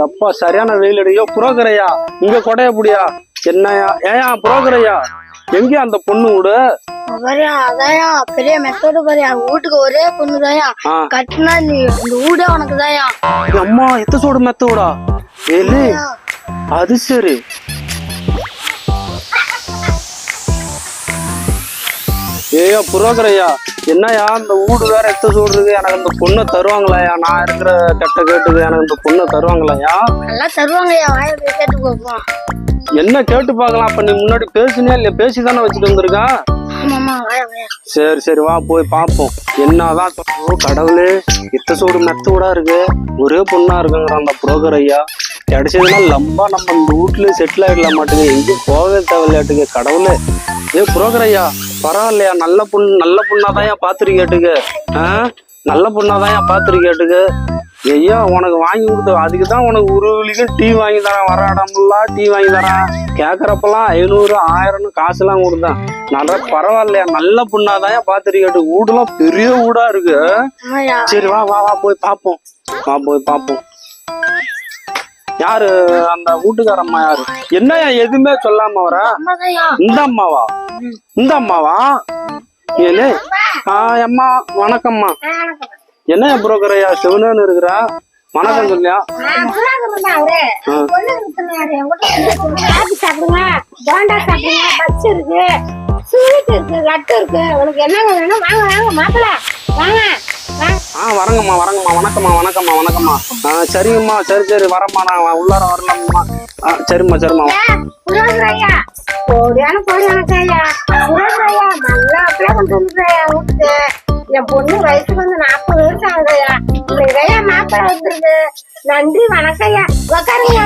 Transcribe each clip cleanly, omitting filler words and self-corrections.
எப்பா சரியான வெயில் அடியோ புரோக்கரையா இங்க கொடைய புடியா என்னையா ஏயா புரோக்கரையா எங்க அந்த பொண்ணு விடு அதாயா பெரிய மெத்தோடு பாரியா வீட்டுக்கு ஒரே பொண்ணுதாயா கட்டினா நீ இந்த வீடே உனக்குதாயா. அம்மா எத்த சோடு மெத்தோடா ஏலு அது சரி. ஏயா புரோக்கரையா என்னையா இந்த வீடு வேற எத்த சொல்றது எனக்கு இந்த பொண்ணை தருவாங்களாயா நான் இருக்கிற கட்ட கேட்டுக்கு எனக்கு இந்த பொண்ணை தருவாங்களாயா? நல்லா தருவாங்கய்யா வாய போய் கேட்டு போப்போம். என்ன கேட்டு பாக்கலாம் அப்ப நீ முன்னாடி பேசுனியா இல்ல பேசிதானே வச்சுட்டு வந்திருக்கா? சரி சரி வா போய் பாப்போம் என்னதான். கடவுளே இத்த சோடு மெத்தோடா இருக்கு ஒரே பொண்ணா இருக்குங்கிற அந்த புரோக்கர் ஐயா கிடைச்சதுன்னா லம்பா நம்ம இந்த வீட்டுல செட்டில் ஆயிடலாம் மாட்டுங்க எங்கேயும் போகவே தேவையில்லாட்டுக்கு. கடவுளே ஏ புரோக்கர் ஐயா பரவாயில்லையா நல்ல பொண்ணாதான் ஏன் பாத்துருக்கேட்டுக்கு நல்ல பொண்ணாதான் ஏன் பாத்துருக்கேட்டுக்கு. ஐயா உனக்கு வாங்கி கொடுத்த அதுக்குதான் உனக்கு உருவிலிக்கும் டீ வாங்கி தரேன் வர இடமெல்லாம் டீ வாங்கி தரேன் கேக்குறப்பெல்லாம் 500 1000 காசுலாம் கொடுத்தேன். நல்லா பரவாயில்லையா நல்ல பொண்ணாதான் பாத்துருக்கேட்டு வீடுலாம் பெரிய வீடா இருக்கு. சரி வா வா வா போய் பாப்போம் போய் பாப்போம். யாரு அந்த வீட்டுக்காரம்மா யாரு என்னையா எதுவுமே சொல்லாம வர? இந்த அம்மாவா ஏலே அம்மா வணக்கம்மா. என்ன புரோக்கரையா சிவனு இருக்கிறா வணக்கம் சொல்லியா? வரங்கம்மா வணக்கம்மா. சரிங்கம்மா சரி வரம்மா நான் உள்ளார வரலாம்மா. சரிம்மா என் பொண்ணு வயசுக்கு வந்து 40 வருஷம் ஆகுதையா இதையா மாப்பிள்ள வந்துருக்கு. நன்றி வணக்கம்யா. உக்காருங்க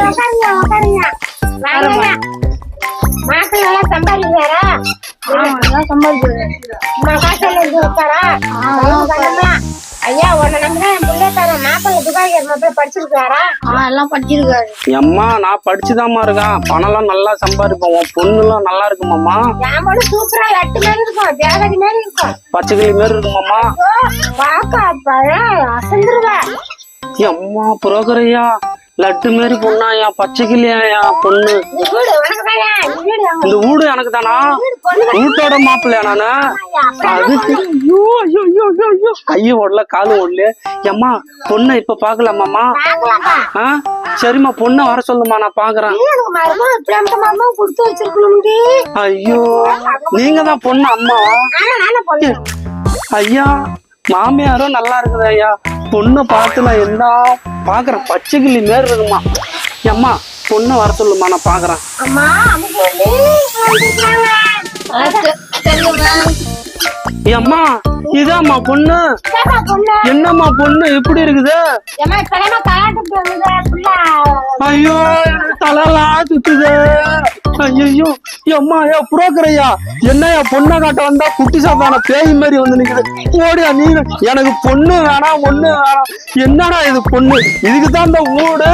வாங்கய்யா. மாப்பிள்ள எல்லாம் சம்பாதிக்கிறாரா? காசெல்லாம் இருந்து வச்சாரா? ஐயா உன்னை நம்பிதான் என் பிள்ளை தர மாப்பிள்ள துபாய் மாப்பிள்ள படிச்சிருக்காரா? எல்லாம் படிச்சிருக்காரு. அம்மா நான் படிச்சுதாம்மா இருக்கேன் பணம்லாம் நல்லா சம்பாதிப்போம். உன் பொண்ணு எல்லாம் நல்லா இருக்குமாம்மா? என் பொண்ணு சூப்பரா 8 மாதிரி இருக்கும் தேவதி மாதிரி இருக்கும் பச்சைக்கிளி மாதிரி இருக்குமாம்மா? பாக்க அசந்துருவா. அம்மா புரோக்கரையா லட்டு மாரி பொண்ணாயா பச்சைக்கிளியா பொண்ணு? இந்த வீடு எனக்கு தானா? வீட்டோட மாப்பிள்ளையா நானு? அதுக்கு கைய ஓடல காலு ஓடல. அம்மா பொண்ணை இப்ப பாக்கலாமாம்மா? சரிம்மா பொண்ணை வர சொல்லுமா நான் பாக்குறேன். ஐயோ நீங்க தான் பொண்ணு அம்மாவா? ஐயா மாமியாரும் நல்லா இருக்குது ஐயா பொண்ணை பார்த்து நான் என்ன பாக்குறேன் பச்சைக்கிளி மாரி இருக்குமா. அம்மா பொண்ணை வர சொல்லுமா நான் பாக்குறேன். அம்மா இதாம்மா பொண்ணு. என்னம்மா பொண்ணு இப்படி இருக்குது? ஐயோ தலையெல்லாம் சுத்துது. ஐயோ அம்மா புரோக்கரையா என்னையா பொண்ணை காட்ட வந்தா குட்டி சாப்பான பேய் மாதிரி வந்து நிக்குது. ஓடியா நீ எனக்கு பொண்ணு வேணாம் ஒண்ணு வேணாம். என்னடா இது பொண்ணு இதுக்குதான் இந்த வீடு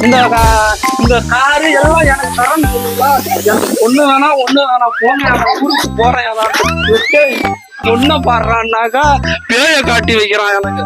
இந்த காரு எல்லாம் எனக்கு தரன்னு சொல்லுங்களா? எனக்கு பொண்ணு வேணாம் ஒண்ணு வேணாம் போங்க ஊருக்கு போறேன். பொண்ணை பாடுறான்னாக்கா பேய காட்டி வைக்கிறான் எனக்கு.